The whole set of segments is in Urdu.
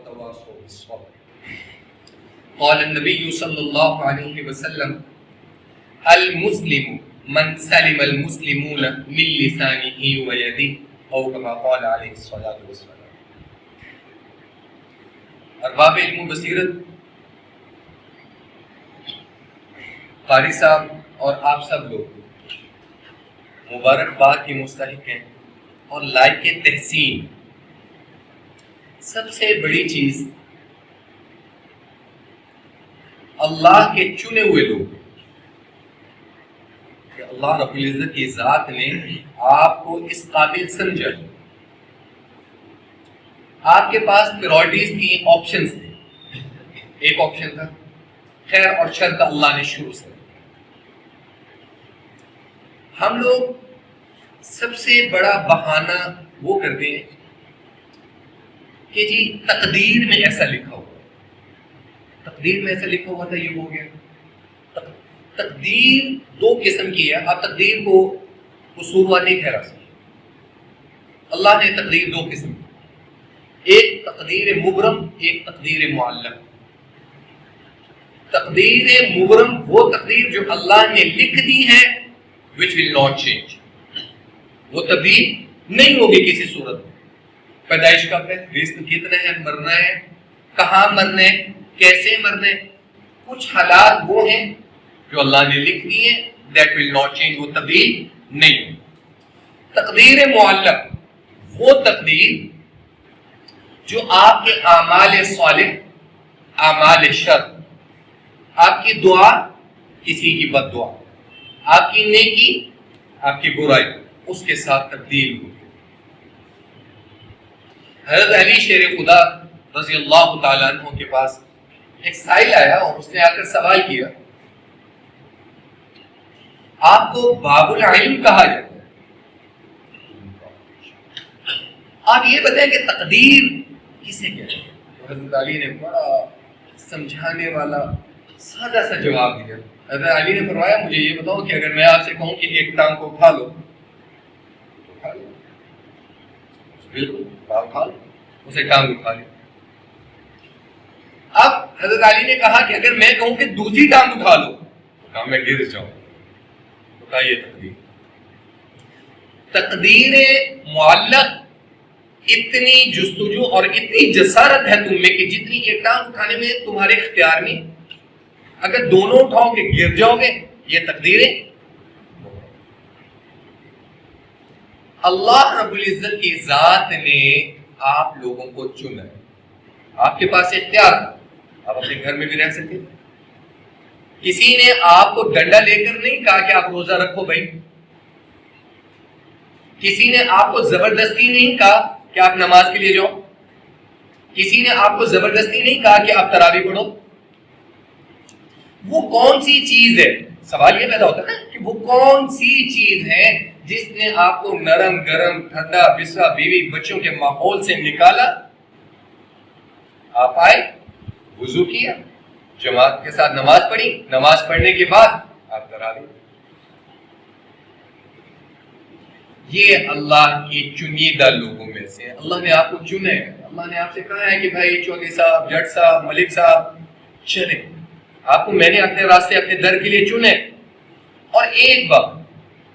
وتواصوا بالصبر. قال النبي صلى الله عليه وسلم المسلم من سلم المسلمون من لسانه ويده او كما قال عليه الصلاة والسلام. ارباب علم و بصیرت قاری صاحب اور آپ سب لوگ مبارکباد کے مستحق ہیں اور لائق تحسین. سب سے بڑی چیز اللہ کے چنے ہوئے لوگ کہ اللہ رب العزت کی ذات نے آپ کو اس قابل سمجھا. آپ کے پاس پرائرٹیز کی آپشنز تھے. ایک آپشن تھا خیر اور شر کا اللہ نے شروع سے. ہم لوگ سب سے بڑا بہانہ وہ کرتے ہیں کہ جی تقدیر میں ایسا لکھا ہوا، تقدیر میں ایسا لکھا ہوا تھا یہ ہو گیا. تقدیر دو قسم کی ہے. آپ تقدیر کو قصوروار نہیں ٹھہرا سکتے. اللہ نے تقدیر دو قسم کی، ایک تقدیر مبرم، ایک تقدیر معلق. تقدیر مبرم وہ تقدیر جو اللہ نے لکھ دی ہے which will not change، وہ تبدیل نہیں ہوگی کسی صورت میں. پیدائش کب ہے، رزق کتنا ہے، مرنا ہے، کہاں مرنا ہے، کیسے مرنا ہے. کچھ حالات وہ ہیں جو اللہ نے لکھ دی ہیں that will not change، وہ تبدیل نہیں ہوگی. تقدیر معلق وہ تقدیر جو آپ کے اعمال صالح، اعمال شر، آپ کی دعا، کسی کی بد دعا، آپ کی نیکی، آپ کی برائی، اس کے ساتھ تبدیل ہوئی. حضرت علی شیر خدا رضی اللہ تعالیٰ عنہ کے پاس ایک سائل آیا اور اس نے آ کر سوال کیا آپ کو باب العلم کہا جاتا ہے، آپ یہ بتائیں کہ تقدیر کسے کہتے ہیں؟ حضرت علی نے بڑا سمجھانے والا سادہ سا جواب دیا. حضرت علی نے فرمایا مجھے یہ بتاؤ کہ اگر میں آپ سے کہوں کہ ایک ٹانگ کو اٹھا لو تو اٹھا لو. بالکل اٹھا لو، اسے ٹانگ اٹھا لی. اب حضرت علی نے کہا کہ اگر میں کہوں کہ دوسری ٹانگ اٹھا لو تو کہا میں گر جاؤں. تو کہا یہ تقدیر. تقدیر معلق اتنی جستجو اور اتنی جسارت ہے تم میں کہ جتنی ایک ٹانگ اٹھانے میں تمہارے اختیار میں، اگر دونوں اٹھاؤ گے گر جاؤ گے. یہ تقدیریں اللہ رب العزت کی ذات نے آپ لوگوں کو چنا ہے. آپ کے پاس اختیار، آپ اپنے گھر میں بھی رہ سکتے. کسی نے آپ کو ڈنڈا لے کر نہیں کہا کہ آپ روزہ رکھو بھائی. کسی نے آپ کو زبردستی نہیں کہا کہ آپ نماز کے لیے جاؤ. کسی نے آپ کو زبردستی نہیں کہا کہ آپ تراویح پڑھو. وہ کون سی چیز ہے، سوال یہ پیدا ہوتا ہے نا کہ وہ کون سی چیز ہے جس نے آپ کو نرم گرم ٹھنڈا بسرا بیوی بچوں کے ماحول سے نکالا، آپ آئے، وضو کیا، جماعت کے ساتھ نماز پڑھی، نماز پڑھنے کے بعد آپ تراویح. یہ اللہ کی چنیدہ لوگوں میں سے اللہ نے آپ کو چنا ہے. اللہ نے آپ سے کہا ہے کہ بھائی چودھری صاحب، جٹ صاحب، ملک صاحب چلے. آپ کو میں نے اپنے راستے اپنے در کے لیے چنے. اور ایک بات،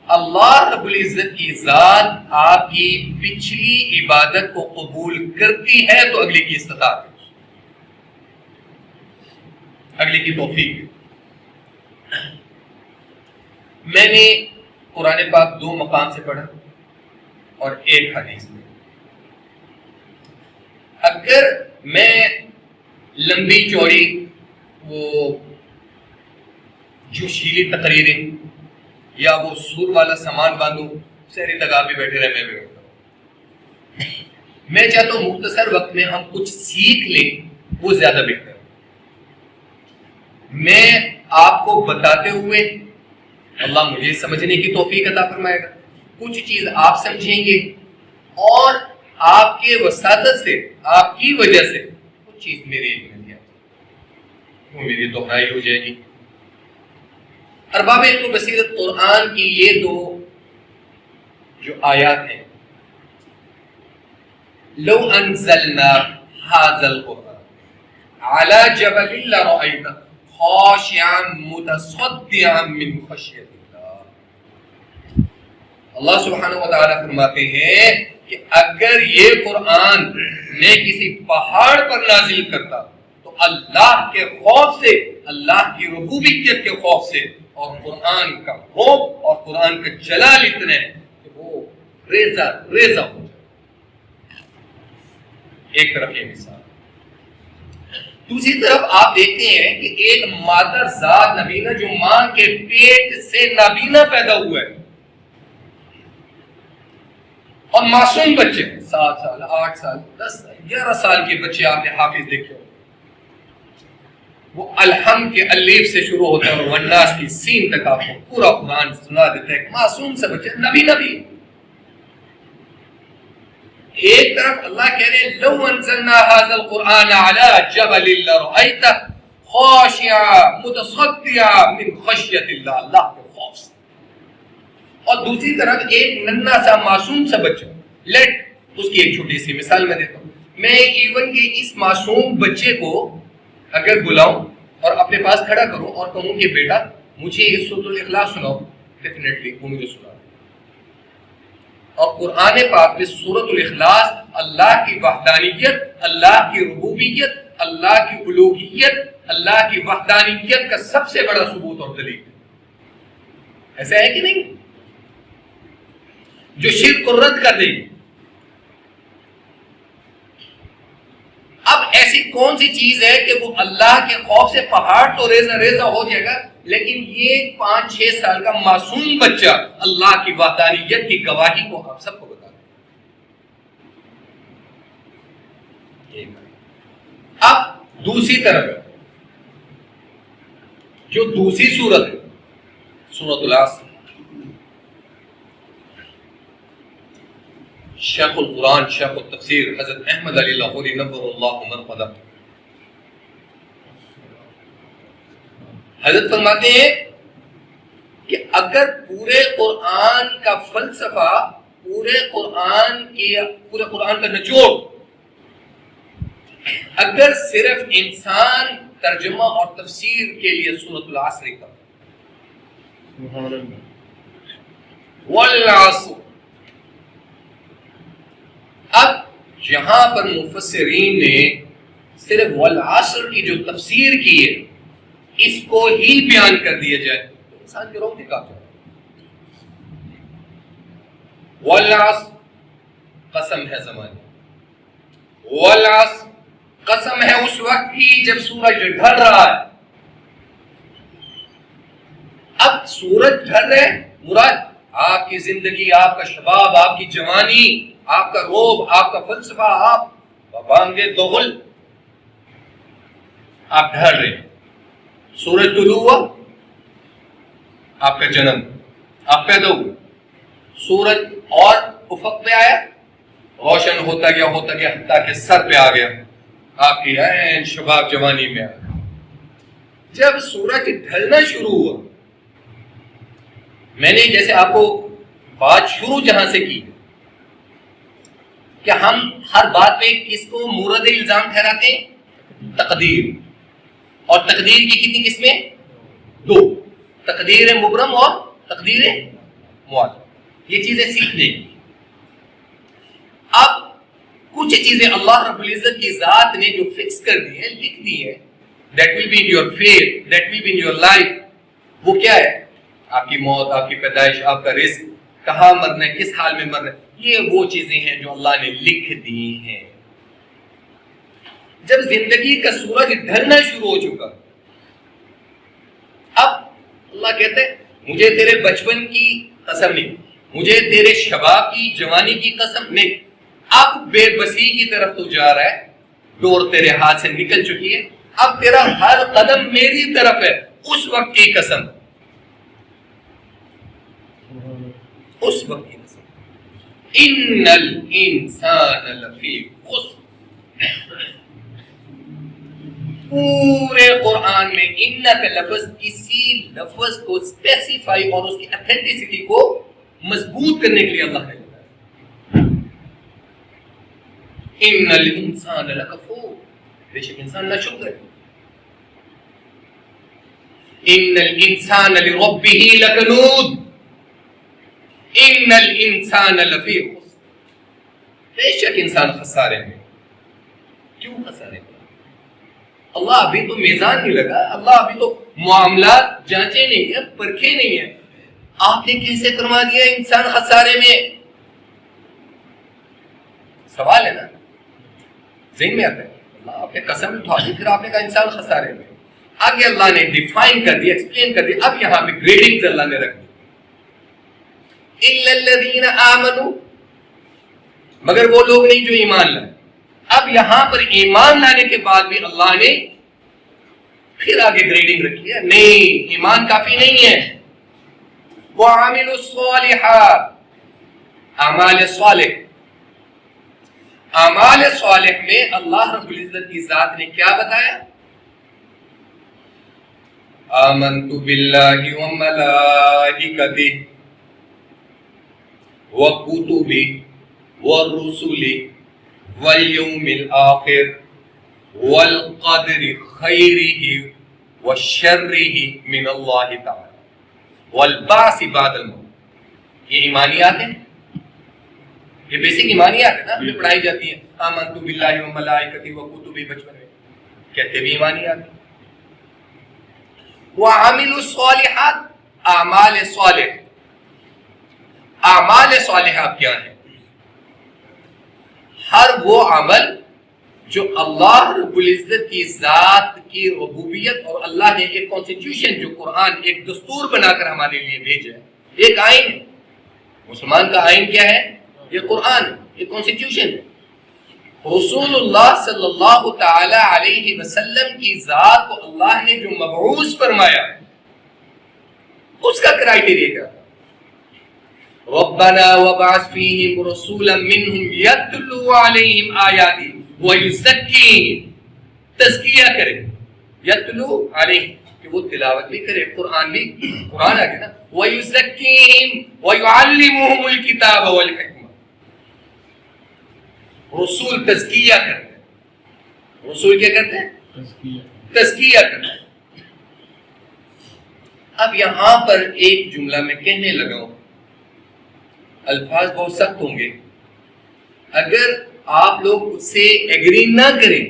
اللہ رب العزت کی ذات آپ کی پچھلی عبادت کو قبول کرتی ہے تو اگلی کی استطاعت ہے، اگلی کی توفیق. میں نے قرآن پاک 2 مقام سے پڑھا اور ایک حدیث میں. اگر میں لمبی چوڑی وہ جوشیلی تقریریں یا وہ سور والا سامان باندھوں، سہری تک آپ بھی بیٹھے رہے، میں بھی بیٹھتا ہوں. میں چاہتا ہوں مختصر وقت میں ہم کچھ سیکھ لیں، وہ زیادہ بہتر ہے. میں آپ کو بتاتے ہوئے اللہ مجھے سمجھنے کی توفیق عطا فرمائے گا. کچھ چیز آپ سمجھیں گے اور آپ کے وساطت سے، آپ کی وجہ سے کچھ چیز میرے علم میں وہ میری دہرائی ہو جائے گی. ارباب علم و بصیرت قرآن کی یہ 2 جو آیات ہیں، لو انزلنا هذا القرآن على جبل لرأيته خاشعا متصدعا من خشية الله. اللہ سبحانہ و تعالیٰ فرماتے ہیں کہ اگر یہ قرآن میں کسی پہاڑ پر نازل کرتا تو اللہ کے خوف سے، اللہ کی ربوبیت کے خوف سے، اور قرآن کا خوف اور قرآن کا جلال اتنا ہے کہ وہ ریزہ ریزہ ہو جائے. ایک طرف یہ مثال. دوسری طرف آپ دیکھتے ہیں کہ ایک مادر ذات نبینہ جو ماں کے پیٹ سے نابینا پیدا ہوا ہے، اور معصوم بچے 7 سال 8 سال 10 11 سال کے بچے آپ نے حافظ دیکھے، وہ الحم کے الف سے شروع ہوتا ہے اور والناس کی سین تک آپ کو پورا قرآن سنا دیتا ہے. معصوم سے بچے نبی ایک طرف اللہ کہہ رہے ہیں لو انزلنا هذا القرآن على جبل لرأيته خاشعا متصدعا من خشية الله، اللہ کے خوف سے. اور دوسری طرف ایک ننھا سا معصوم سا بچہ، لیٹ اس کی ایک چھوٹی سی مثال میں دیتا ہوں. میں ایون کہ اس معصوم بچے کو اگر بلاؤں اور اپنے پاس کھڑا کروں اور کہوں کہ بیٹا مجھے سورۃ الاخلاص سناؤ، ڈیفینیٹلی وہ مجھے سنا. اور قرآن پاک میں سورۃ الاخلاص اللہ کی وحدانیت، اللہ کی ربوبیت، اللہ کی الوہیت، اللہ کی وحدانیت کا سب سے بڑا ثبوت اور دلیل ہے. ایسا ہے کہ نہیں؟ جو شرک کو رد کر دے گی. اب ایسی کون سی چیز ہے کہ وہ اللہ کے خوف سے پہاڑ تو ریزہ ریزہ ہو جائے گا، لیکن یہ 5-6 سال کا معصوم بچہ اللہ کی وحدانیت کی گواہی کو آپ سب کو بتا دیں. اب دوسری طرف جو دوسری سورت ہے سورۃ العصر، شیخ القرآن شیخ التفسیر حضرت احمد علی لاہوری نور اللہ مرقدہ حضرت فرماتے ہیں کہ اگر پورے قرآن کا فلسفہ، پورے قرآن کا نچوڑ اگر صرف انسان ترجمہ اور تفسیر کے لیے سورۃ العصر کا والعصر، اب یہاں پر مفسرین نے صرف والعصر کی جو تفسیر کی ہے اس کو ہی بیان کر دیا جائے تو انسان کے روح نکال جائے. والعصر قسم ہے زمانے، والعصر قسم ہے اس وقت کی جب سورج ڈھل رہا ہے. اب سورج ڈھل رہے مراد آپ کی زندگی، آپ کا شباب، آپ کی جوانی، آپ کا روب، آپ کا فلسفہ، آپ بانگے دغل، آپ ڈھل رہے ہیں. سورج طلوع ہوا، آپ کا جنم، آپ پیدا ہوئے. سورج اور افق پہ آیا، روشن ہوتا گیا حتیٰ کہ سر پہ آ گیا، آپ کی عین شباب جوانی میں آ گیا. جب سورج ڈھلنا شروع ہوا، میں نے جیسے آپ کو بات شروع جہاں سے کی کہ ہم ہر بات پہ کس کو مورد الزام ٹھہراتے ہیں؟ تقدیر. اور تقدیر کی کتنی قسمیں؟ 2، تقدیر مبرم اور تقدیر معلم. یہ چیزیں سیکھنے کی. اب کچھ چیزیں اللہ رب العزت کی ذات نے جو فکس کر دی ہیں، لکھ دی ہیں، that will be in your fate, that will be in your life. وہ کیا ہے؟ آپ کی موت، آپ کی پیدائش، آپ کا رزق، کہاں مرنا ہے، کس حال میں مرنا ہے. یہ وہ چیزیں ہیں جو اللہ نے لکھ دی ہیں. جب زندگی کا سورج ڈھلنا شروع ہو چکا، اب اللہ کہتے ہیں مجھے تیرے بچپن کی قسم نہیں، مجھے تیرے شباب کی جوانی کی قسم نہیں، اب بے بسی کی طرف تو جا رہا ہے، ڈور تیرے ہاتھ سے نکل چکی ہے، اب تیرا ہر قدم میری طرف ہے. اس وقت کی قسم، اس وقت کی قسم، ان الانسان لفی خسر. پورے قرآن میں ان کا لفظ کسی لفظ کو اسپیسیفائی اور اس کی اتھینٹسٹی کو مضبوط کرنے کے لیے اللہ نے بتایا. ان الانسان لکفور، بے شک انسان ناشکر ہے. ان الانسان لربہ لکنود، ان الانسان لفی خسر، بے شک انسان خسارے میں. کیوں خسارے میں؟ اللہ ابھی تو میزان نہیں لگا، اللہ ابھی تو معاملات جانچے نہیں ہیں، پرکھے نہیں ہیں. آپ نے کیسے فرما دیا انسان خسارے میں؟ سوال ہے نا، ذہن میں آتا ہے. اللہ آپ نے قسم اٹھا دی، پھر آپ نے کہا انسان خسارے میں. آگے اللہ نے ڈیفائن کر دیا، ایکسپلین کر دیا. اب یہاں پہ گریڈنگز اللہ نے رکھ دی. الا الذین آمنوا، مگر وہ لوگ نہیں جو ایمان لائے. اب یہاں پر ایمان لانے کے بعد بھی اللہ نے پھر آگے گریڈنگ رکھی ہے. نہیں، ایمان کافی نہیں ہے. وعملوا الصالحات، اعمال صالح. اعمال صالح میں اللہ رب العزت کی ذات نے کیا بتایا؟ آمنت باللہ وملائکتہ وکتبہ ورسلہ والیوم الآخر والقدر خیرہ وشرہ من اللہ تعالی والبعث بعد الموت. یہ ایمانیات ہیں، یہ بیسک ایمانیات ہے نا، ہمیں پڑھائی جاتی ہیں. آمنت باللہ وملائکتہ وکتبہ، بچپن میں کہتے بھی ایمانیات ہیں. وعامل الصالحات، اعمال صالح. اعمال صالحات کیا ہے؟ ہر وہ عمل جو اللہ رب العزت کی ذات کی ربوبیت، اور اللہ نے ایک کانسٹیٹیوشن، جو قرآن ایک دستور بنا کر ہمارے لیے بھیجا ہے، ایک آئین ہے. مسلمان کا آئین کیا ہے؟ یہ قرآن ہے، ایک کانسٹیٹیوشن ہے. رسول اللہ صلی اللہ تعالی علیہ وسلم کی ذات کو اللہ نے جو مبعوث فرمایا، اس کا کرائٹیریا کیا تھا؟ ربنا وابعث فیہم رسولا منہم یتلو علیہم آیاتی ویزکیہم، تزکیہ کرے. یتلو علیہم کہ وہ تلاوت بھی کرے، قرآن بھی، قرآن آگے نا، ویزکیہم ویعلمہم الکتاب والحکمہ. رسول تزکیہ کرتے ہیں. رسول کیا کرتے ہیں؟ تزکیہ کرتے ہیں. اب یہاں پر ایک جملہ میں کہنے لگا ہوں، الفاظ بہت سخت ہوں گے، اگر آپ لوگ اس سے ایگری نہ کریں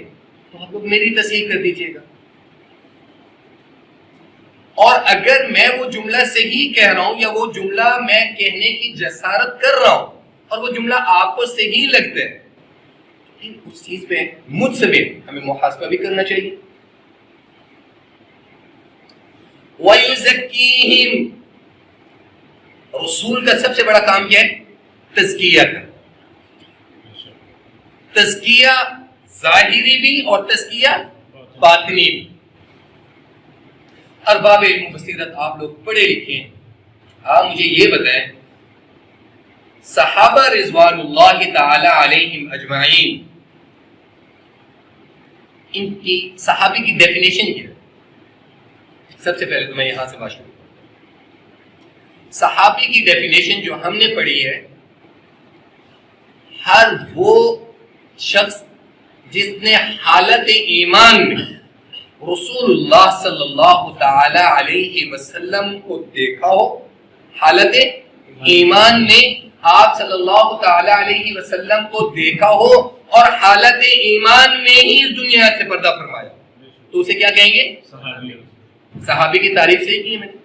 تو آپ لوگ میری تصحیح کر دیجئے گا. اور اگر میں وہ جملہ صحیح کہہ رہا ہوں، یا وہ جملہ میں کہنے کی جسارت کر رہا ہوں، اور وہ جملہ آپ کو صحیح لگتا ہے، اس چیز پہ مجھ سمیت ہمیں محاسبہ بھی کرنا چاہیے. وَيُزَكِّيهِمْ، رسول کا سب سے بڑا کام کیا ہے؟ تزکیہ کا. تزکیہ ظاہری بھی اور تزکیہ باطنی بھی. ارباب علم و بصیرت آپ لوگ پڑھے لکھے ہیں، آپ مجھے یہ بتائیں، صحابہ رضوان اللہ تعالی علیہم اجمعین، ان کی صحابی کی ڈیفینیشن کیا ہے؟ سب سے پہلے تو میں یہاں سے بات شروع کروں. صحابی کی ڈیفینیشن جو ہم نے پڑھی ہے، ہر وہ شخص جس نے حالت ایمان میں رسول اللہ صلی اللہ تعالی علیہ وسلم کو دیکھا ہو، حالت ایمان میں آپ صلی اللہ تعالی علیہ وسلم کو دیکھا ہو، اور حالت ایمان میں ہی اس دنیا سے پردہ فرمایا، تو اسے کیا کہیں گے؟ صحابی کی تعریف سے کی میں نے.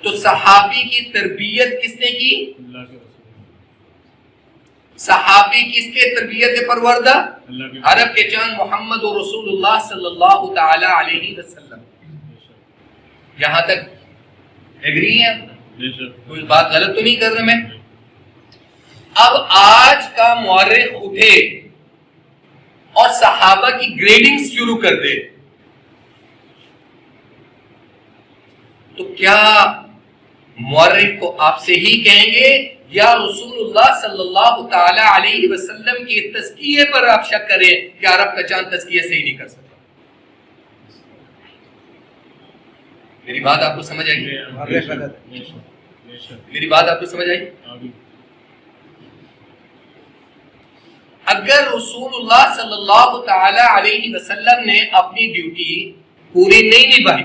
تو صحابی کی تربیت کس نے کی؟ صحابی کس کے تربیت پروردہ؟ عرب کے جان محمد و رسول اللہ صلی اللہ تعالی علیہ وسلم. یہاں تک ایگری ہے؟ کوئی بات غلط تو نہیں کر رہا میں؟ اب آج کا مورخ اٹھے اور صحابہ کی گریڈنگ شروع کر دے تو کیا مورخ کو آپ سے ہی کہیں گے، یا رسول اللہ صلی اللہ تعالی علیہ وسلم کے تزکیے پر آپ شک کریں کہ عرب کا چاند تزکیہ صحیح نہیں کر سکتا؟ میری بات آپ کو سمجھ آئی؟ میری بات آپ کو سمجھ آئی؟ اگر رسول اللہ صلی اللہ تعالی علیہ وسلم نے اپنی ڈیوٹی پوری نہیں نبھائی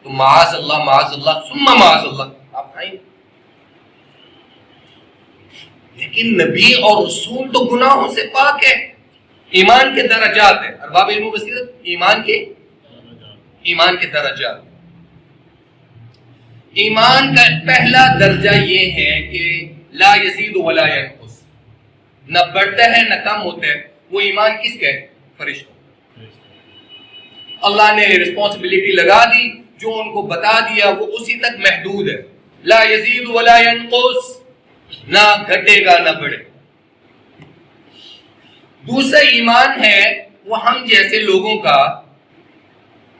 تو معاذ اللہ ثم معاذ اللہ آپ کھائیں. لیکن نبی اور رسول تو گناہوں سے پاک ہے. ایمان کے درجات ہیں ارباب علم و بصیرت، ایمان کے درجات. ایمان کا پہلا درجہ یہ ہے کہ لا یزید ولا ینقص، نہ بڑھتا ہے نہ کم ہوتا ہے. وہ ایمان کس کا ہے؟ فرشتوں. اللہ نے رسپانسبلٹی لگا دی، جو ان کو بتا دیا وہ اسی تک محدود ہے. لا یزید ولا ینقص، نہ گھٹے گا نہ بڑھے. دوسرا ایمان ہے وہ ہم جیسے لوگوں کا،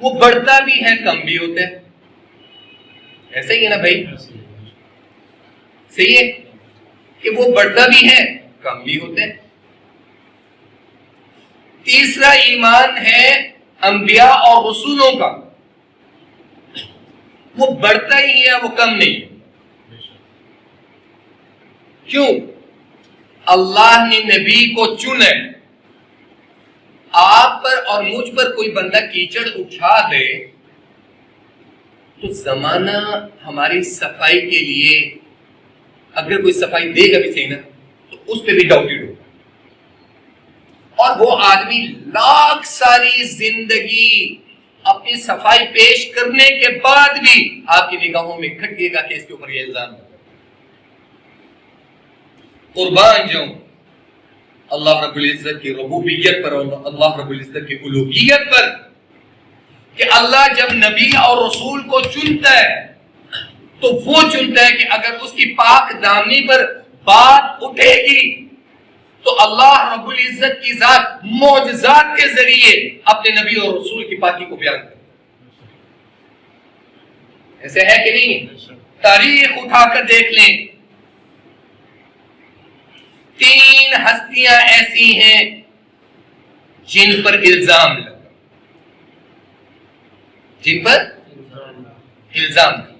وہ بڑھتا بھی ہے کم بھی ہوتا ہے. ایسا ہی ہے نا بھائی؟ صحیح ہے کہ وہ بڑھتا بھی ہے کم بھی ہوتا ہے. تیسرا ایمان ہے انبیاء اور رسولوں کا، وہ بڑھتا ہی ہے وہ کم نہیں. کیوں؟ اللہ نے نبی کو چنا. آپ پر اور مجھ پر کوئی بندہ کیچڑ اٹھا دے تو زمانہ ہماری صفائی کے لیے، اگر کوئی صفائی دے گا بھی صحیح نا تو اس پہ بھی ڈاؤٹیڈ ہوگا. اور وہ آدمی لاکھ ساری زندگی اپنی صفائی پیش کرنے کے بعد بھی آپ کی نگاہوں میں کھٹکے گا کہ اس کے اوپر یہ الزام ہے. قربان جاؤں اللہ رب العزت کی ربوبیت پر اور اللہ رب العزت کی الوہیت پر کہ اللہ جب نبی اور رسول کو چنتا ہے تو وہ چنتا ہے کہ اگر اس کی پاک دامنی پر بات اٹھے گی تو اللہ رب العزت کی ذات معجزات کے ذریعے اپنے نبی اور رسول کی پاکی کو بیان کرے. ایسے ہے کہ نہیں؟ تاریخ اٹھا کر دیکھ لیں، 3 ہستیاں ایسی ہیں جن پر الزام لگا، جن پر الزام لگا.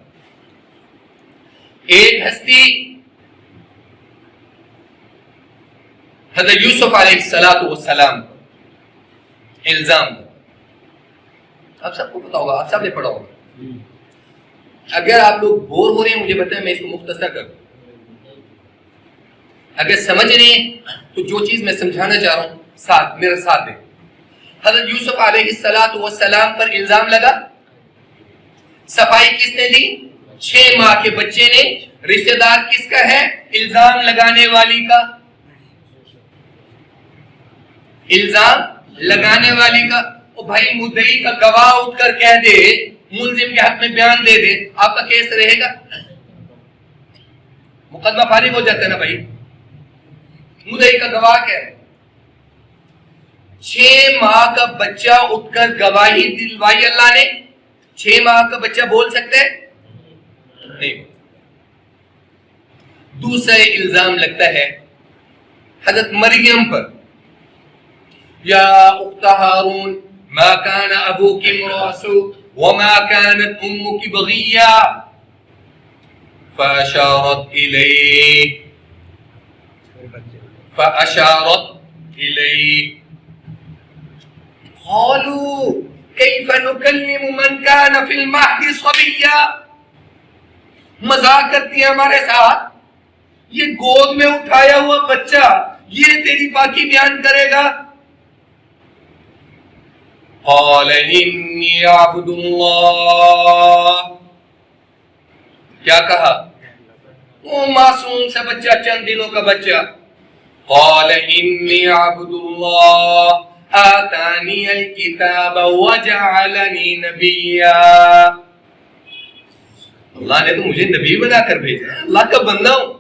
ایک ہستی حضرت یوسف علیہ السلام پر الزام لگا. آپ سب کو پتا ہوگا، آپ سب نے پڑھا ہوگا. اگر آپ لوگ بور ہو رہے ہیں مجھے بتائیں، میں اس کو مختصر کر دوں. اگر سمجھ رہے ہیں تو جو چیز میں سمجھانا چاہ رہا ہوں میرا ساتھ دیں. حضرت یوسف علیہ السلام پر الزام لگا. صفائی کس نے دی؟ 6 ماہ کے بچے نے. رشتہ دار کس کا ہے؟ الزام لگانے والی کا. الزام لگانے والی کا. او بھائی مدعی کا گواہ اٹھ کر کہہ دے، ملزم کے حق میں بیان دے دے، آپ کا کیس رہے گا؟ مقدمہ فارغ ہو جاتا ہے نا بھائی. مدعی کا گواہ کیا ہے؟ 6 ماہ کا بچہ اٹھ کر گواہی دلوائی اللہ نے. 6 ماہ کا بچہ بول سکتے نہیں. دوسرا الزام لگتا ہے حضرت مریم پر. یا اخت ہارون ما کان ابوک امرأ سوء وما كانت امك بغیا فاشارت الیہ قالوا کیف نکلم من کان فی المہد صبیا. مذاق کرتی ہیں ہمارے ساتھ، یہ گود میں اٹھایا ہوا بچہ یہ تیری پاکی بیان کرے گا. قال انی عبد اللہ. کیا کہا؟ وہ معصوم سا بچہ، چند دنوں کا بچہ. قال انی عبد اللہ آتانی الکتاب وجعلنی نبیا. اللہ نے تو مجھے نبی بنا کر بھیجا، اللہ کا بندہ ہوں.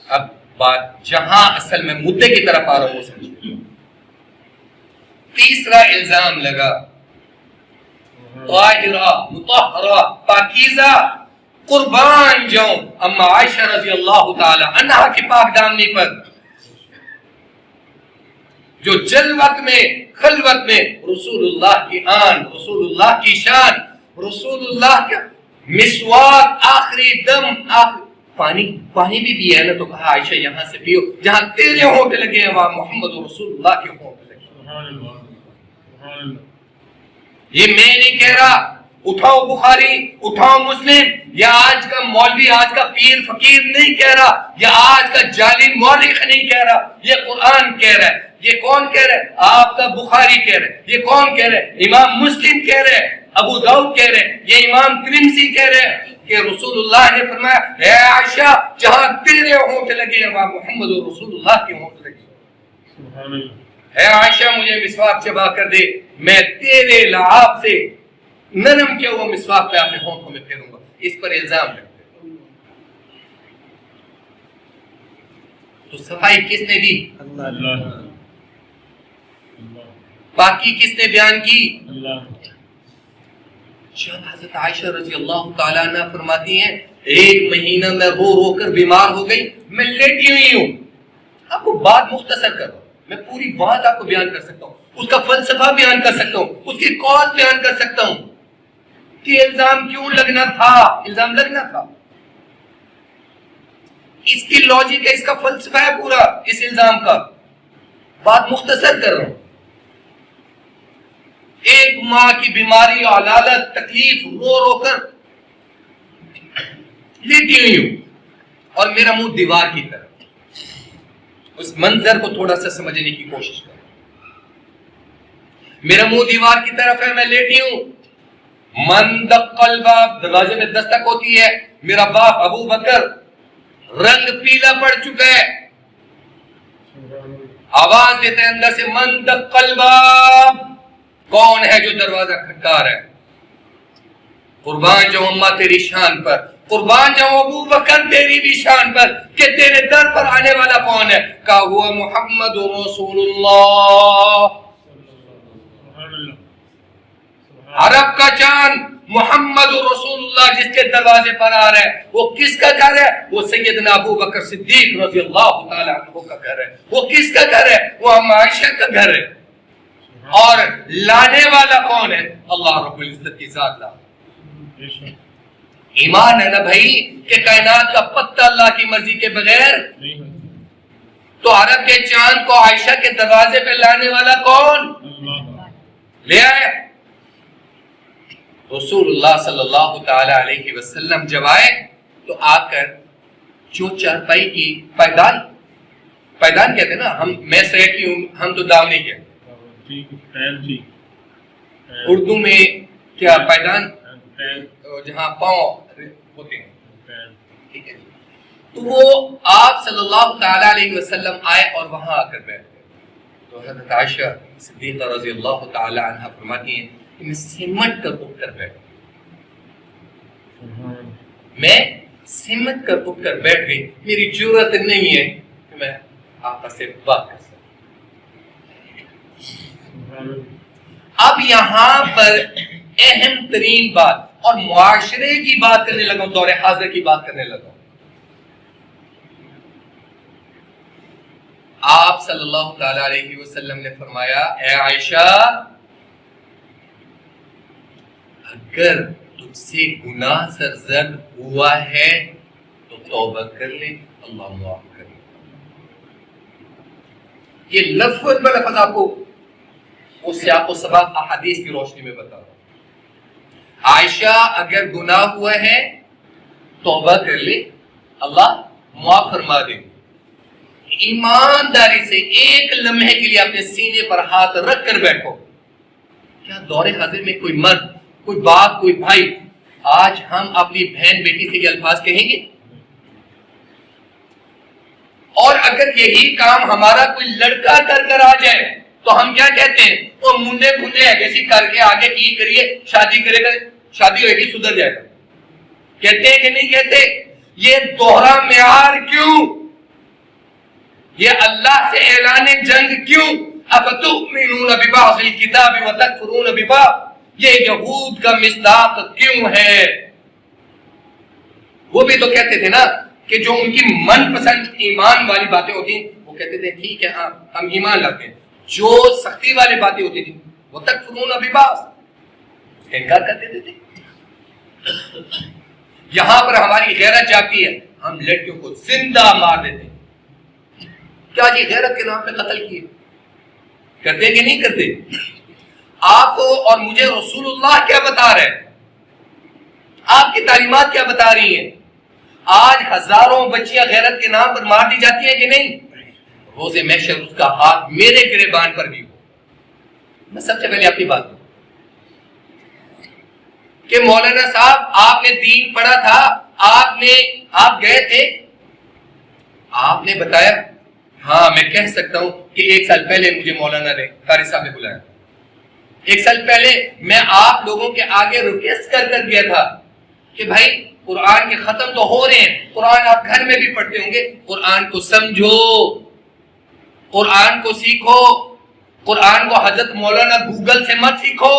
اب بات جہاں اصل میں مدعے کی طرف آ رہا ہوں سمجھیں. تیسرا الزام لگا طاہرہ مطہرہ پاکیزہ. قربان جاؤں اما عائشہ رضی اللہ تعالی عنہا کی پاک دامنی پر جو جلوت میں خلوت میں رسول اللہ کی آن، رسول اللہ کی شان، رسول اللہ کا مسواک، آخری دم، پانی بھی پیا ہے نا تو کہا عائشہ یہاں سے پیو جہاں تیرے ہونٹ لگے ہیں وہاں محمد رسول اللہ کے ہونٹ لگے. سبحان اللہ سبحان اللہ. یہ میں نہیں کہہ رہا. اٹھاؤ بخاری, اٹھاؤ مسلم. یا آج کا مولوی, آج کا پیر فقیر نہیں کہہ رہا, یا آج کا جعلی مورخ نہیں کہہ رہا, یہ قرآن کہہ رہا ہے. یہ کون کہہ رہا ہے؟ آپ کا بخاری کہہ رہا ہے. یہ کون کہہ رہا ہے؟ امام مسلم کہہ رہے ہیں, ابو داؤد کہہ رہے ہیں, یہ امام ترمذی کہہ رہے ہیں کہ رسول اللہ نے فرمایا اے عائشہ جہاں تیرے ہونٹ لگے ہیں وہاں محمد رسول اللہ کے ہونٹ لگے. سبحان اللہ. اے عائشہ مجھے مسواک چبا کر دے, میں تیرے لعاب سے نرم کیا ہوا مسواک پہ اپنے ہونٹوں میں پھیروں گا. اس پر الزام لگتے. تو صفائی کس نے دی؟ اللہ. پاکی کس نے بیان کی؟ اللہ. جب حضرت عائشہ رضی اللہ تعالیٰ عنہ فرماتی ہیں 1 مہینہ میں رو رو کر بیمار ہو گئی, میں لیٹی ہوئی ہوں. آپ کو بات مختصر کر رہا ہوں, میں پوری بات آپ کو بیان کر سکتا ہوں, اس کا فلسفہ بیان کر سکتا ہوں, اس کی کاز بیان کر سکتا ہوں کہ الزام کیوں لگنا تھا. الزام لگنا تھا, اس کی لاجک ہے, اس کا فلسفہ ہے پورا اس الزام کا. بات مختصر کر رہا ہوں. 1 ماہ کی بیماری, علالت, تکلیف, رو رو کر لیٹی ہوئی ہوں اور میرا منہ دیوار کی طرف. اس منظر کو تھوڑا سا سمجھنے کی کوشش کریں. میرا منہ دیوار کی طرف ہے, میں لیٹی ہوں. من دق الباب, دروازے میں دستک ہوتی ہے. میرا باپ ابو بکر رنگ پیلا پڑ چکا ہے, آواز دیتے ہیں اندر سے من دق الباب, کون ہے جو دروازہ کھٹکا رہا ہے؟ قربان جاؤں اماں تیری شان پر, قربان جاؤں ابو بکر تیری بھی شان پر کہ تیرے در پر آنے والا کون ہے؟ کہا ہوا محمد رسول اللہ. عرب کا چاند محمد رسول اللہ جس کے دروازے پر آ رہا ہے, وہ کس کا گھر ہے؟ وہ سیدنا ابو بکر صدیق رضی اللہ تعالی عنہ کا گھر ہے. وہ کس کا گھر ہے؟ وہ ام عائشہ کا گھر ہے. اور لانے والا کون ہے؟ اللہ رب العزت کی ذات لا. ایمان ہے نا بھائی کہ کائنات کا پتہ اللہ کی مرضی کے بغیر. تو عرب کے چاند کو عائشہ کے دروازے پہ لانے والا کون لے آئے؟ رسول اللہ صلی اللہ تعالی علیہ وسلم جب آئے تو آ کر جو چارپائی کی پائدان کہتے ہیں نا, میں سہ کی ہوں, ہم تو داؤ نہیں کہتے. اردو میں کیا پائدان جہاں پاؤں ہوتے ہیں, ٹھیک ہے. تو وہ آپ صلی اللہ تعالی علیہ وسلم آئے اور وہاں آ کر بیٹھ گئے. تو حضرت عائشہ صدیقہ رضی اللہ تعالی عنہ فرماتی ہیں کہ میں سمٹ کر اٹھ کر بیٹھ گئی. میں سمٹ کر اٹھ کر بیٹھ گئی. میری جرأت نہیں ہے کہ میں آقا سے بات کر سکوں. اب یہاں پر اہم ترین بات, اور معاشرے کی بات کرنے لگا ہوں, دور حاضر کی بات کرنے لگا ہوں. آپ صلی اللہ تعالی علیہ وسلم نے فرمایا اے عائشہ اگر تجھ سے گناہ سرزد ہوا ہے تو توبہ کر لے, اللہ معاف کر لے. یہ لفظ بلفظ آپ کو اس سیاق و سباق احادیث کی روشنی میں بتا رہا ہوں. عائشہ اگر گناہ ہوا ہے توبہ کر لے, اللہ معاف فرما دے. ایمانداری سے ایک لمحے کے لیے اپنے سینے پر ہاتھ رکھ کر بیٹھو. کیا دور حاضر میں کوئی مرد, کوئی باپ, کوئی بھائی, آج ہم اپنی بہن بیٹی سے یہ الفاظ کہیں گے؟ اور اگر یہی کام ہمارا کوئی لڑکا کر آ جائے تو ہم کیا کہتے ہیں؟ وہ منڈے پھنڈے ایسی کر کے آگے کی کریے, شادی کرے گا, شادی ہوئے گی, سدھر جائے گا. کہتے ہیں کہ نہیں کہتے؟ یہ دوہرا معیار کیوں؟ یہ اللہ سے اعلان جنگ کیوں؟ افتؤمنون ببعض الکتاب وتکفرون ببعض. یہ یہود کا مصداق کیوں ہے؟ وہ بھی تو کہتے تھے نا کہ جو ان کی من پسند ایمان والی باتیں ہوتی ہیں وہ کہتے تھے ٹھیک ہے ہاں ہم ایمان لاتے ہیں. جو سختی والی باتیں ہوتی تھی وہ تکفرون ببعض, اس کا انکار کر دیتے تھے. یہاں پر ہماری غیرت جاگتی ہے, ہم لڑکیوں کو زندہ مار دیتے ہیں. کیا جی غیرت کے نام پہ قتل کیے؟ کرتے کہ نہیں کرتے؟ آپ کو اور مجھے رسول اللہ کیا بتا رہے ہیں؟ آپ کی تعلیمات کیا بتا رہی ہیں؟ آج ہزاروں بچیاں غیرت کے نام پر مار دی جاتی ہیں کہ نہیں؟ روز محشر اس کا ہاتھ میرے گریبان پر بھی ہو. میں سب سے پہلے اپنی بات کروں کہ مولانا صاحب آپ نے دین پڑھا تھا، آپ گئے تھے، آپ نے بتایا. ہاں میں کہہ سکتا ہوں کہ 1 سال پہلے مجھے مولانا نے قاری صاحب نے بلایا. 1 سال پہلے میں آپ لوگوں کے آگے ریکویسٹ کر گیا تھا کہ بھائی قرآن کے ختم تو ہو رہے ہیں، قرآن آپ گھر میں بھی پڑھتے ہوں گے، قرآن کو سمجھو، قرآن کو سیکھو، قرآن کو حضرت مولانا گوگل سے مت سیکھو،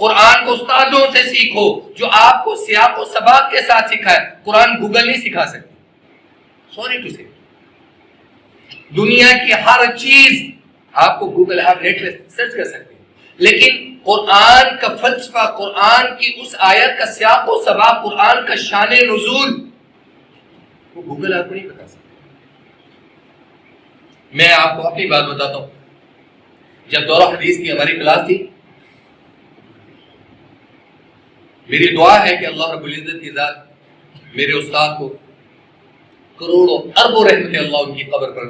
قرآن کو استادوں سے سیکھو جو آپ کو سیاق و سباق کے ساتھ سکھائے. قرآن گوگل نہیں سکھا سکتے. سوری ٹو سے، دنیا کی ہر چیز آپ کو گوگل آپ نیٹ پہ سرچ کر سکتے ہیں، لیکن قرآن کا فلسفہ، قرآن کی اس آیت کا سیاق و سباق، قرآن کا شان نزول وہ گوگل آپ کو نہیں بتا سکتا. میں آپ کو اپنی بات بتاتا ہوں. جب دورہ حدیث کی ہماری کلاس تھی، میری دعا ہے کہ اللہ رب العزت کی ذات میرے استاد کو کروڑوں اربوں رحمتیں اللہ ان کی قبر پر.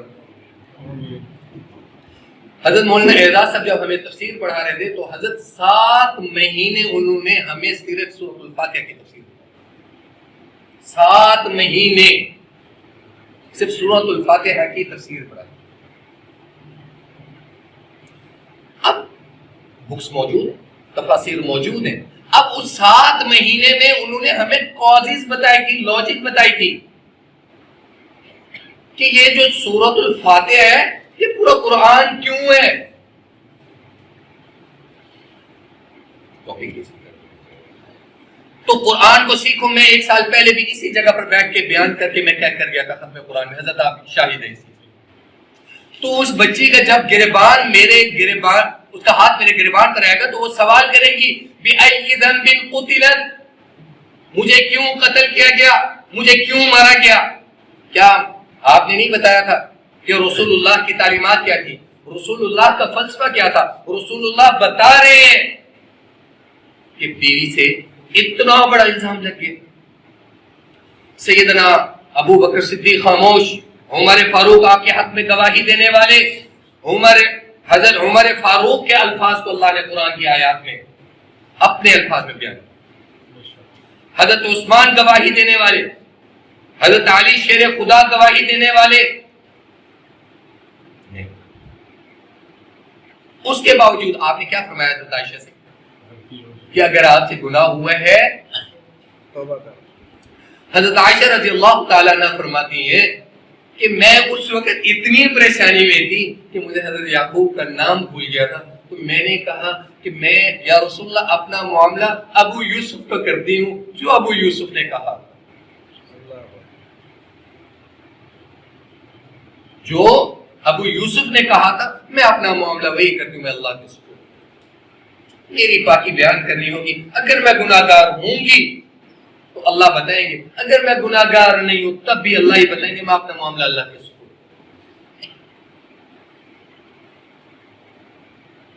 حضرت مولانا اعزاز صاحب جب ہمیں تفسیر پڑھا رہے تھے تو حضرت 7 مہینے انہوں نے ہمیں صرف سورۃ الفاتحہ کی تفسیر پڑھائی. 7 مہینے صرف سورۃ الفاتحہ کی تفسیر پڑھائی. اب بکس موجود ہیں، تفاسیر موجود ہیں. اب اس 7 مہینے میں انہوں نے ہمیں کازز بتائی تھی، لاجک بتائی تھی کہ یہ جو سورۃ الفاتحہ ہے یہ پورا قرآن کیوں ہے. تو قرآن کو سیکھو. میں 1 سال پہلے بھی اسی جگہ پر بیٹھ کے بیان کر کے میں کہہ کر گیا تھا ختم قرآن میں، حضرت آپ شاہد ہیں. تو اس بچی کا جب اس کا ہاتھ میرے گریبان پر آئے گا تو وہ سوال کرے گی بِأَيِّ ذَنبٍ قُتِلَتْ، مجھے کیوں قتل کیا گیا، مجھے کیوں مارا گیا. کیا آپ نے نہیں بتایا تھا کہ رسول اللہ کی تعلیمات کیا تھی، رسول اللہ کا فلسفہ کیا تھا؟ رسول اللہ بتا رہے ہیں کہ بیوی سے اتنا بڑا الزام لگ گیا. سیدنا ابو بکر صدیق خاموش، عمر فاروق آپ کے حق میں گواہی دینے والے، حضرت عمر فاروق کے الفاظ کو اللہ نے قرآن کی آیات میں اپنے الفاظ میں بیان کیا. حضرت عثمان گواہی دینے والے، حضرت علی شیر خدا گواہی دینے والے. اس کے باوجود آپ نے کیا فرمایا حضرت عائشہ سے کہ اگر آپ سے گناہ ہوا ہے حضرت عائشہ رضی اللہ تعالیٰ عنہ فرماتی ہیں کہ میں اس وقت اتنی پریشانی میں تھی کہ مجھے حضرت یعقوب کا نام بھول گیا تھا. تو میں نے کہا کہ میں یا رسول اللہ اپنا معاملہ ابو یوسف کا کرتی ہوں جو ابو یوسف نے کہا، جو ابو یوسف نے کہا تھا میں اپنا معاملہ وہی کرتی ہوں. میں اللہ کے شکر میری پاکی بیان کرنی ہوگی. اگر میں گناہگار ہوں گی تو اللہ بتائیں گے، اگر میں گناہگار نہیں ہوں تب بھی اللہ ہی بتائیں گے. میں اپنا معاملہ اللہ کے شکر.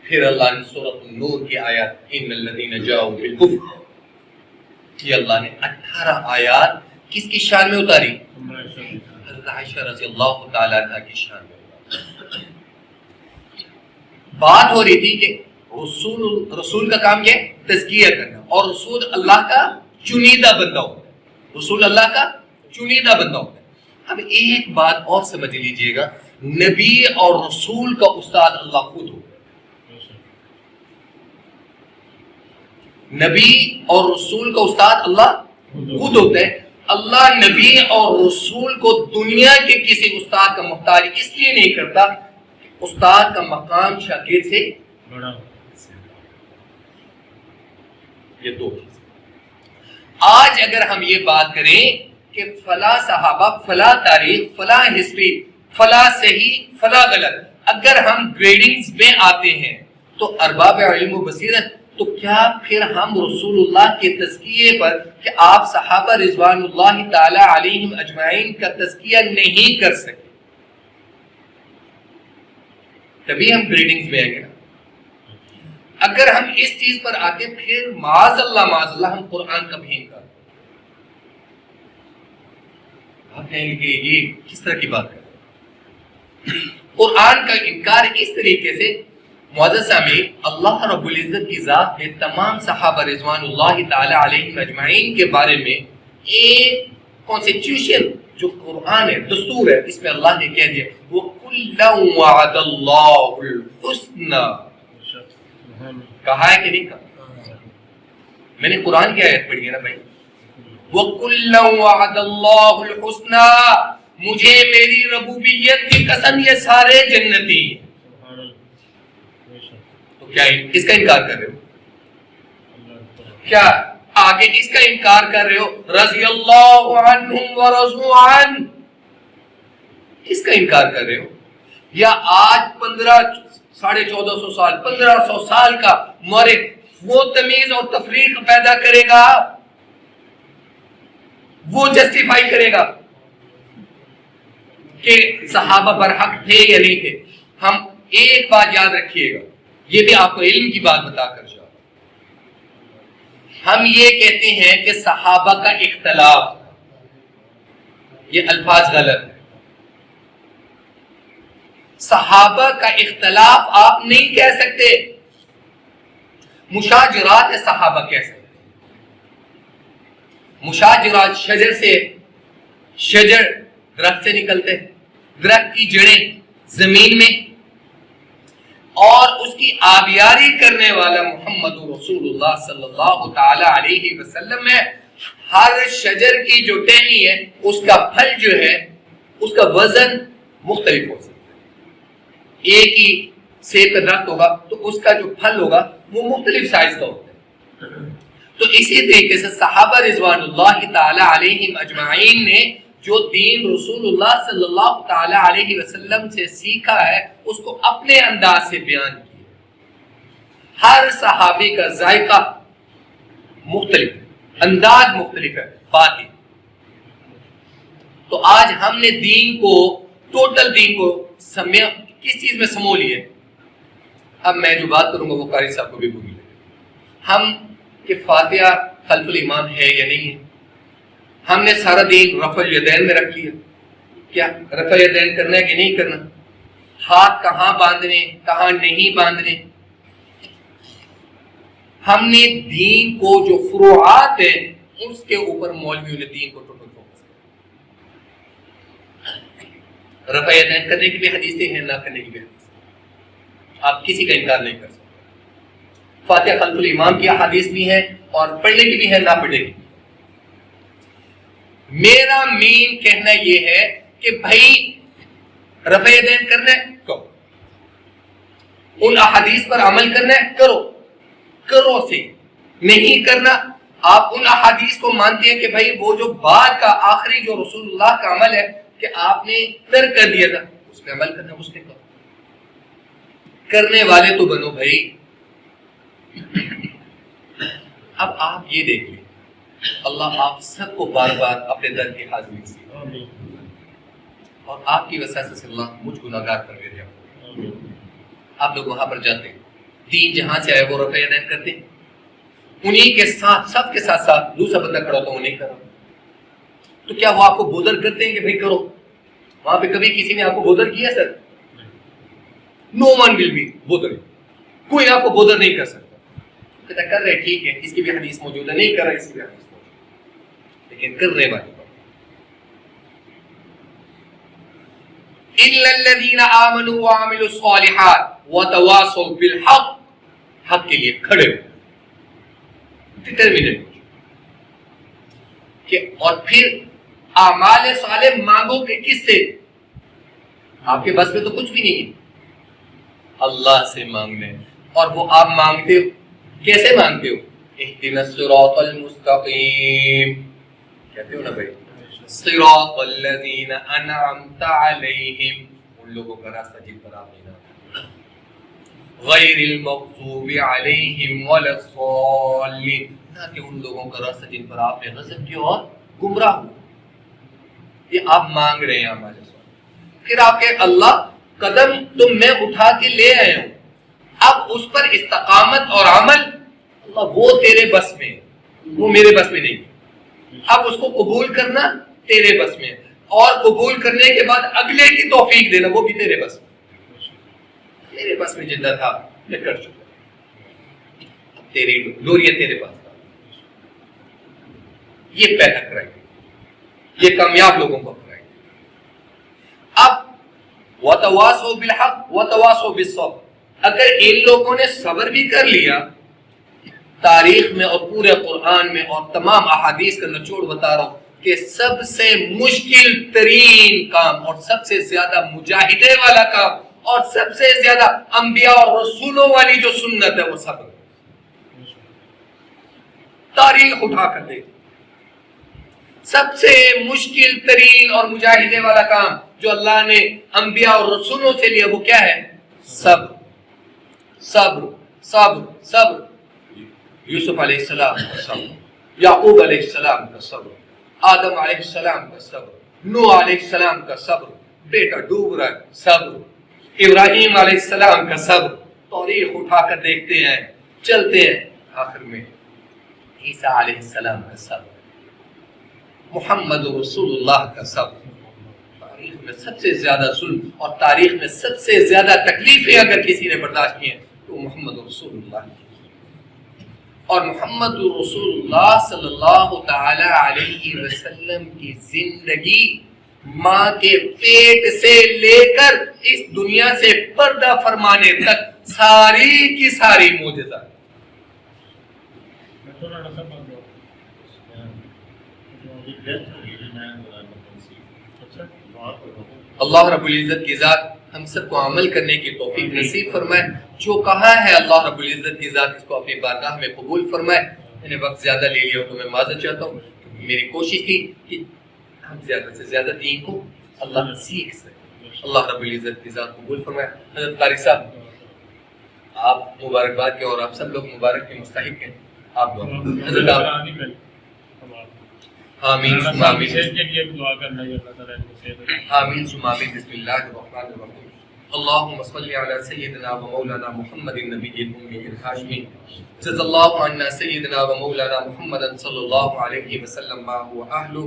پھر اللہ نے سورۃ النور کی آیات ان الذین جاءوا بالکفر، یہ اللہ نے 18 آیات کس کی شان میں اتاری؟ حضرت عائشہ رضی اللہ تعالی عنہ کی شان میں. بات ہو رہی تھی کہ رسول کا کام کیا ہے؟ تزکیہ کرنا، اور رسول اللہ کا چنیدہ بندہ ہوتا ہے. رسول اللہ کا چنیدہ بندہ ہوتا ہے. اب ایک بات اور سمجھ لیجئے گا، نبی اور رسول کا استاد اللہ خود ہوتا ہے. نبی اور رسول کا استاد اللہ خود ہوتا ہے. اللہ نبی اور رسول کو دنیا کے کسی استاد کا محتاج اس لیے نہیں کرتا کہ استاد کا مقام شاگرد سے بڑا. یہ دو چیز. آج اگر ہم یہ بات کریں کہ فلاں صحابہ، فلاں تاریخ، فلاں ہسٹری، فلاں صحیح، فلاں غلط، اگر ہم گریڈنگز میں آتے ہیں تو ارباب علم و بصیرت تو کیا پھر ہم رسول اللہ کے تزکیے پر کہ آپ صحابہ رضوان اللہ تعالی علیہم اجمعین کا تزکیہ نہیں کر سکے؟ تبھی ہم گریڈنگز میں آئیں گے نا. اگر ہم اس چیز پر آتے پھر معاذ اللہ ہم قرآن کا بھی انکار. آپ کہیں گے کہ یہ کس طرح کی بات ہے؟ قرآن کا انکار اس طریقے سے معزز سامعین، اللہ رب العزت کی ذات نے تمام صحابہ رضوان اللہ تعالی علیہم اجمعین کے بارے میں ایک کانسٹیٹیوشن جو قرآن ہے، دستور ہے، اس میں اللہ نے کہہ دیا وَكُلًّا وَعَدَ اللَّهُ الْحُسْنَى. کہا ہے کہ نہیں کہا؟ میں نے قرآن کی آیت پڑھی ہے نا بھائی. وَكُلًّا وَعَدَ اللَّهُ الْحُسْنَى، مجھے میری ربوبیت کی قسم یہ سارے جنتی ہیں. تو کیا اس کا انکار کر رہے ہو؟ کیا آگے اس کا انکار کر رہے ہو رضی اللہ عنہم ورضوا عنہ، اس کا انکار کر رہے ہو؟ یا آج 1450 سال 1500 سال کا مورخ وہ تمیز اور تفریق پیدا کرے گا، وہ جسٹیفائی کرے گا کہ صحابہ برحق تھے یا نہیں تھے. ہم ایک بات یاد رکھیے گا، یہ بھی آپ کو علم کی بات بتا کر جاؤ. ہم یہ کہتے ہیں کہ صحابہ کا اختلاف، یہ الفاظ غلط ہے. صحابہ کا اختلاف آپ نہیں کہہ سکتے، مشاجرات صحابہ کہہ سکتے. مشاجرات شجر سے، شجر درخت سے نکلتے ہیں، درخت کی جڑیں زمین میں، اور اس کی آبیاری کرنے والا محمد رسول اللہ صلی اللہ تعالی علیہ وسلم ہے. ہر شجر کی جو ٹہنی ہے اس کا پھل جو ہے اس کا وزن مختلف ہو سکتا ہے. ایک ہی سیب کا درخت ہوگا تو اس کا جو پھل ہوگا وہ مختلف سائز کا ہوتا ہے. تو اسی طریقے سے صحابہ رضوان اللہ تعالی علیہم اجمعین نے جو دین رسول اللہ صلی اللہ تعالی علیہ وسلم سے سیکھا ہے اس کو اپنے انداز سے بیان کیا. ہر صحابی کا ذائقہ مختلف ہے، انداز مختلف ہے، بات ہی. تو آج ہم نے دین کو، ٹوٹل دین کو کس چیز میں سمو لیے. اب میں جو بات کروں گا وہ قاری صاحب کو بھی بھول لیں. ہم کہ فاتحہ خلف الامام ہے یا نہیں ہے. ہم نے سارا دین رفع الیدین میں رکھ لیا. کیا رفع الیدین کرنا ہے کہ نہیں کرنا؟ ہاتھ کہاں باندھنے کہاں نہیں باندھنے. ہم نے دین کو جو فروعات ہیں اس کے اوپر مولویوں نے دین کو ٹوٹل فوکس کیا. رفع الیدین کرنے کی بھی حدیثیں ہیں، نہ کرنے کی بھی حدیثیں. آپ کسی کا انکار نہیں کر سکتے. فاتحہ خلف الامام کی حدیث بھی ہے اور پڑھنے کی بھی ہے، نہ پڑھنے کی. میرا مین کہنا یہ ہے کہ بھائی رفع یدین کرنا ہے کرو، ان احادیث پر عمل کرنا ہے کرو سے نہیں کرنا. آپ ان احادیث کو مانتے ہیں کہ بھائی وہ جو بعد کا آخری جو رسول اللہ کا عمل ہے کہ آپ نے ترک کر دیا تھا اس پہ عمل کرنا، اس پہ کرو. کرنے والے تو بنو بھائی. اب آپ یہ دیکھ لیں، اللہ آپ سب کو بار بار اپنے در کی حاضری سے اور آپ کی وسعت سے اللہ مجھ گناہگار کر دے جاؤ. آپ لوگ وہاں پر جاتے ہیں، دین جہاں سے آئے وہ رفع یدین کرتے ہیں، انہی کے ساتھ سب کے ساتھ ساتھ دوسرا بندہ کھڑا ہوتا وہ نہیں کرا. تو کیا وہ آپ کو بودر کرتے ہیں کہ بھائی کرو؟ وہاں پہ کبھی کسی نے آپ کو بودر کیا سر؟ نو ون ول بی بودر. کوئی آپ کو بودر نہیں کر سکتا. کہتا کر رہے ٹھیک ہے، اس کی بھی حدیث موجود ہے، نہیں کر رہا اس کی بھی حدیث موجود ہے، لیکن کر رہے والے اِلَّا الَّذِينَ آمَنُوا وَعَمِلُوا الصَّالِحَاتِ وَتَوَاصَوْا بِالْحَقِّ، حق کے لیے کھڑے ڈٹرمنٹ کہ اور پھر اعمال صالح مانگو کہ کس سے؟ آپ کے بس میں تو کچھ بھی نہیں ہے، اللہ سے مانگنے. اور وہ آپ مانگتے ہو کیسے مانگتے ہو؟ اهدنا الصراط المستقیم کہتے ہو نا بھائی، صراط الذین انعمت علیہم، ان لوگوں کا راستہ جن پر آپ نے نام. غیر المغضوب علیہم ولا الضالین، نہ کہ ان لوگوں کا راستہ جن پر آپ نے غضب کیا اور گمراہ ہو۔ یہ آپ مانگ رہے ہیں ہمارے ساتھ، پھر آپ کہ اللہ قدم تو میں اٹھا کے لے آیا ہوں، اب اس پر استقامت اور عمل اللہ وہ تیرے بس میں، وہ میرے بس میں نہیں، اب اس کو قبول کرنا تیرے بس میں، اور قبول کرنے کے بعد اگلے کی توفیق دینا وہ بھی تیرے بس میں، میرے بس میں جتنا تھا میں کر چکا، تیری لوریاں تیرے پاس تھا۔ یہ پیدا کرائے گی، یہ کامیاب لوگوں کو کرائے گی۔ اب وَتَوَاصَوْا بِالْحَقِّ وَتَوَاصَوْا بِالصَّبْرِ، اگر ان لوگوں نے صبر بھی کر لیا، تاریخ میں اور پورے قرآن میں اور تمام احادیث کا نچوڑ بتا رہا ہوں کہ سب سے مشکل ترین کام اور سب سے زیادہ مجاہدے والا کام اور سب سے زیادہ انبیاء اور رسولوں والی جو سنت ہے وہ صبر۔ تاریخ اٹھا کر دے، سب سے مشکل ترین اور مجاہدے والا کام جو اللہ نے انبیاء اور رسولوں سے لیا وہ کیا ہے؟ صبر، صبر، صبر، صبر۔ یوسف علیہ السلام کا صبر، یعقوب علیہ السلام کا صبر، آدم علیہ السلام کا صبر، نوح علیہ السلام کا صبر، بیٹا ڈوب رہا ہے صبر، ابراہیم علیہ السلام کا صبر۔ تاریخ اٹھا کر دیکھتے ہیں، چلتے ہیں، آخر میں عیسیٰ علیہ السلام کا صبر، محمد رسول اللہ کا صبر۔ تاریخ میں سب سے زیادہ ظلم اور تاریخ میں سب سے زیادہ تکلیفیں اگر کسی نے برداشت کی ہیں تو محمد رسول اللہ کی، اور محمد رسول اللہ صلی اللہ تعالی علیہ وسلم کی زندگی ماں کے پیٹ سے لے کر اس دنیا سے پردہ فرمانے تک ساری کی ساری معجزات۔ اللہ رب العزت کی ذات ہم سب کو عمل کرنے کی توفیق نصیب فرمائے، جو کہا ہے اللہ رب العزت کی ذات اس کو اپنی بارگاہ میں قبول فرمائے۔ میں نے وقت زیادہ لے لیا تو میں معذرت چاہتا ہوں، میری کوشش تھی کہ ہم زیادہ سے زیادہ دین کو اللہ سیکھ سکیں۔ اللہ رب العزت کی ذات قبول فرمائے۔ حضرت قاری صاحب آپ مبارکباد کے اور آپ سب لوگ مبارک کے مستحق ہیں، آپ حضرت آپ آمین ثم آمین آمین ثم آمین۔ بسم اللہ الرحمن الرحیم، اللہم صلی علی سیدنا و مولانا محمد النبی الأمی الہاشمی، جزا اللہ عنا سیدنا و مولانا محمد صلی اللہ علیہ وسلم ما هو اہلہ،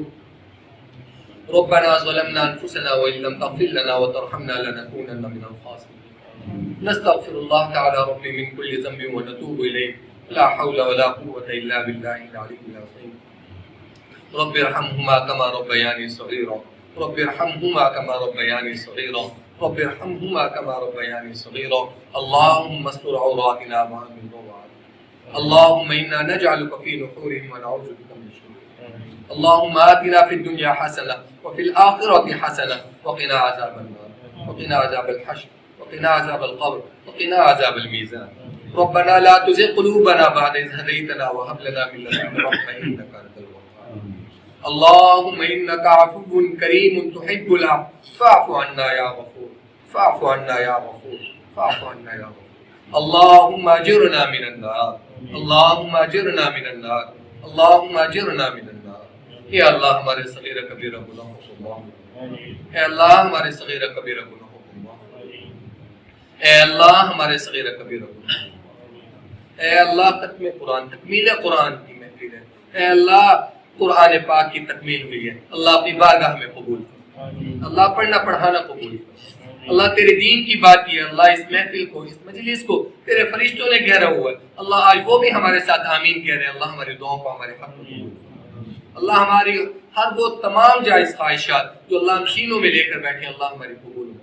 ربنا ظلمنا انفسنا وان لم تغفر لنا وترحمنا لنكونن من الخاسرین، نستغفر اللہ تعالی ربی من کل ذنب ونتوب الیہ، لا حول ولا قوة الا باللہ العلی العظیم۔ رب ارحمهما كما ربياني صغيرا، رب ارحمهما كما ربياني صغيرا، رب ارحمهما كما ربياني صغيرا۔ اللهم استر عوراتنا وآمن روعاتنا، اللهم إنا نجعلك في نحورهم ونعوذ بك من شرورهم، اللهم آتنا في الدنيا حسنة وفي الآخرة حسنة وقنا عذاب النار وقنا عذاب الحشر وقنا عذاب القبر وقنا عذاب الميزان۔ ربنا لا تزغ قلوبنا بعد إذ هديتنا وهب لنا من لدنك رحمة إنك أنت الوهاب۔ اللهم إنك عفو كريم تحب العفو فاعف عنا يا غفور، فاعف عنا يا غفور، فاعف عنا يا غفور۔ اللهم أجرنا من النار، اللهم أجرنا من النار، اللهم أجرنا من النار۔ اے اللہ ہمارے صغیر کبیرہ گناہوں کو معاف فرما، اے اللہ ہمارے صغیر کبیرہ گناہوں کو معاف فرما، اے اللہ ہمارے صغیر کبیرہ گناہوں کو معاف فرما، اے اللہ ختم قرآن، تکمیل قرآن کی محفل ہے، اے اللہ قرآن پاک کی تکمیل ہوئی ہے، اللہ اپنی بارگاہ میں قبول کر، اللہ پڑھنا پڑھانا قبول کر، اللہ تیرے دین کی بات کی ہے، اللہ اس محفل کو اس مجلس کو تیرے فرشتوں نے گھیرا ہوا ہے، اللہ آج وہ بھی ہمارے ساتھ آمین کہہ رہے ہیں، اللہ ہماری دعاؤں کو ہمارے حق میں قبول کر، اللہ ہماری ہر وہ تمام جائز خواہشات جو اللہ ہم سینوں میں لے کر بیٹھے ہیں اللہ ہماری قبول کر،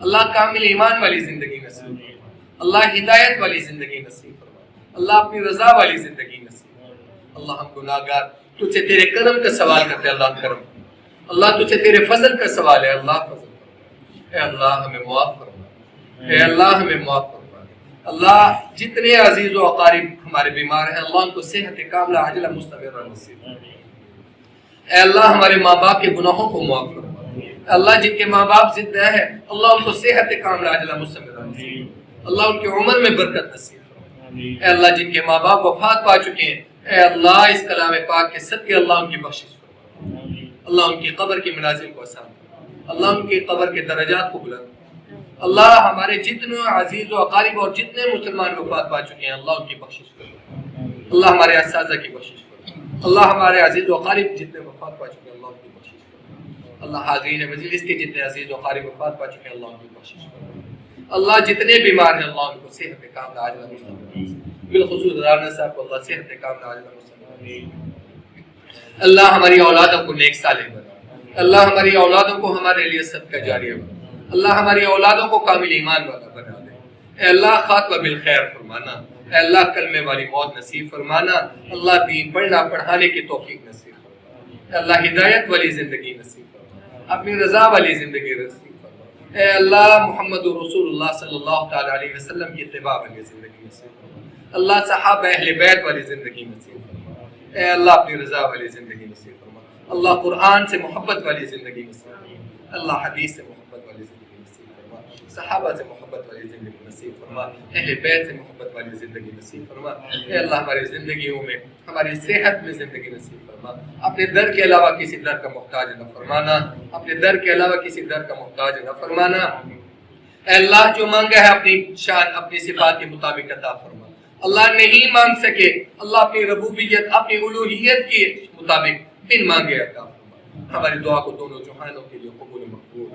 اللہ کامل ایمان والی زندگی نصیب فرما، اللہ ہدایت والی زندگی نصیب فرما، اللہ اپنی رضا والی زندگی نصیب فرما، اللہ ہم گناہگار تجھ سے تیرے کرم کا سوال کرتے ہیں، اللہ کرم فرما، اللہ تجھ سے تیرے فضل کا سوال ہے، اللہ فضل فرما، اے اللہ ہمیں معاف فرما، اے اللہ ہمیں معاف فرما، اللہ جتنے عزیز و اقارب ہمارے بیمار ہیں اللہ ان کو صحت کاملہ عاجلہ مستمرہ نصیب فرما، اے اللہ ہمارے ماں باپ کے گناہوں کو معاف فرما، اے اللہ جن کے ماں باپ زندہ ہیں اللہ ان کو صحت کاملہ عاجلہ مستمرہ نصیب فرما، اللہ ان کی عمر میں برکت نصیب فرما۔ آمین اے اللہ جن کے ماں باپ وفات پا چکے ہیں، اے اللہ اس کلام پاک کے صدقے اللہ ان کی بخشش فرما، آمین اللہ ان کی قبر کی منازل کو آسان فرما، اللہ ان کی قبر کے درجات کو بلند فرما۔ اللہ ہمارے جتنے عزیز و اقارب اور جتنے مسلمان وفات پا چکے ہیں اللہ ان کی بخشش فرما، اللہ ہمارے اساتذہ کی بخشش فرما، اللہ ہمارے عزیز و اقارب جتنے وفات پا چکے ہیں اللہ ان کی بخشش فرما، اللہ حاضرین مجلس کے جتنے عزیز و اقارب وفات پا چکے ہیں اللہ ان کی بخشش فرما، اللہ جتنے بیمار ہیں اللہ ان کو صحت کاملہ عاجلہ مستقبل، بالخصوص رانا صاحب کو اللہ صحت کاملہ عاجلہ مستقبل، اللہ ہماری اولادوں کو نیک صالح بنا، اللہ ہماری اولادوں کو ہمارے لیے صدقہ جاریہ بنا، اللہ ہماری اولادوں کو کامل ایمان والا بنا دے، اے اللہ خاتمہ بالخیر فرمانا، اے اللہ کلمے والی موت نصیب فرمانا، اللہ دین پڑھنا پڑھانے کی توفیق نصیب فرما، اے اللہ ہدایت والی زندگی نصیب فرما، اپنی رضا والی زندگی نصیب فرما، اے اللہ محمد رسول اللہ صلی اللہ تعالی علیہ وسلم کی اتباع والی زندگی نصیب فرما، اللہ صحابہ اہل بیت والی زندگی نصیب فرما، اے اللہ اپنی رضا والی زندگی نصیب فرما، اللہ قرآن سے محبت والی زندگی نصیب فرما، اللہ حدیث سے محبت والی زندگی نصیب فرما، صحابہ سے محبت والی زندگی نصیب فرما، اہل بیت سے محبت والی زندگی نصیب فرما، اے اللہ ہماری زندگیوں میں ہماری صحت میں زندگی نصیب فرما، اپنے در کے علاوہ کسی در کا محتاج نہ فرمانا، اپنے در کے علاوہ کسی در کا محتاج نہ فرمانا، اے اللہ جو مانگا ہے اپنی شان اپنی صفات کے مطابق عطا فرما، اللہ نہیں مانگ سکے اللہ اپنی ربوبیت اپنی الوہیت کے مطابق بن مانگے عطا فرما، ہماری دعا کو دونوں جہانوں کے لیے قبول مقبول،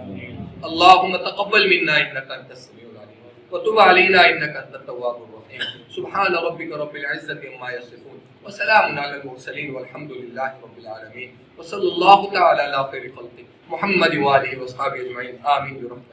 اللہم تقبل منا انک انت السمیع العلیم وتب علینا انک انت التواب الرحیم، سبحان ربک رب العزۃ عما یصفون وسلام علی المرسلین والحمد للہ رب العالمین وصلی اللہ تعالی علی خیر خلقہ محمد وآلہ وصحبہ اجمعین آمین برحمتہ۔